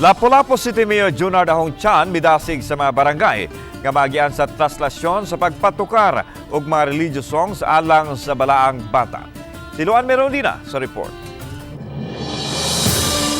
Lapu-Lapu City Mayor Junard Ahong midasig sa mga barangay nga maagi-an sa Traslacion sa pagpatukar ug mga religious songs alang sa balaang bata. Si Luan Merondina sa report.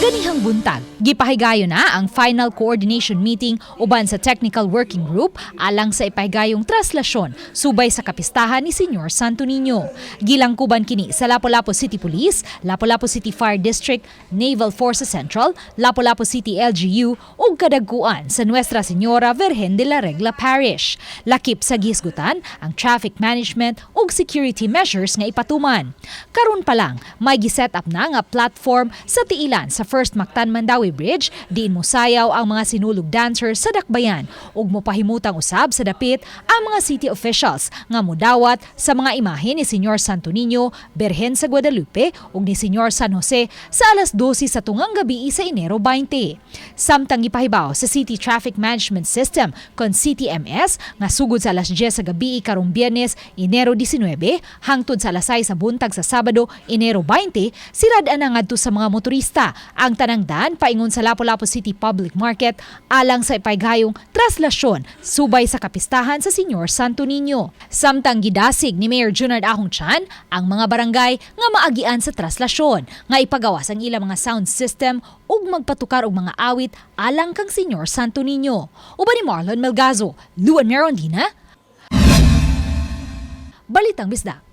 Ganihang buntag, gipahigayon na ang final coordination meeting uban sa technical working group alang sa ipahigayong Traslacion subay sa kapistahan ni Señor Sto Niño. Gilangkuban kini sa Lapu-Lapu City Police, Lapu-Lapu City Fire District, Naval Forces Central, Lapu-Lapu City LGU ug kadagkuan sa Nuestra Señora Virgen de la Regla Parish. Lakip sa gisgutan ang traffic management ug security measures nga ipatuman. Karon pa lang, may giset up na nga platform sa tiilan sa First Mactan-Mandawi Bridge diin mosayaw ang mga sinulog dancers sa dakbayan ug mopahimutang usab sa dapit ang mga city officials nga modawat sa mga imahe ni Señor Sto Niño, Birhen sa Guadalupe ug ni Señor San Jose sa alas 12 sa tungang gabi sa Enero 20. Samtang ipahibaw sa City Traffic Management System kon CTMS nga sugod sa alas 10 sa gabi karong Biyernes, Enero 19 hangtod sa alas 6 sa buntag sa Sabado, Enero 20, sirad-an na ngadto sa mga motorista ang tanang daan paingon sa Lapu-Lapu City Public Market alang sa ipahighayong Traslacion subay sa kapistahan sa Señor Sto Niño. Samtang gidasig ni Mayor Junard Ahong ang mga barangay nga maagi-an sa Traslacion nga ipagawas ang ilang mga sound system ug magpatukar og mga awit alang kang Señor Sto Niño. Uban ni Marlon Melgazo, Luan Merondina, Balitang Bisdak.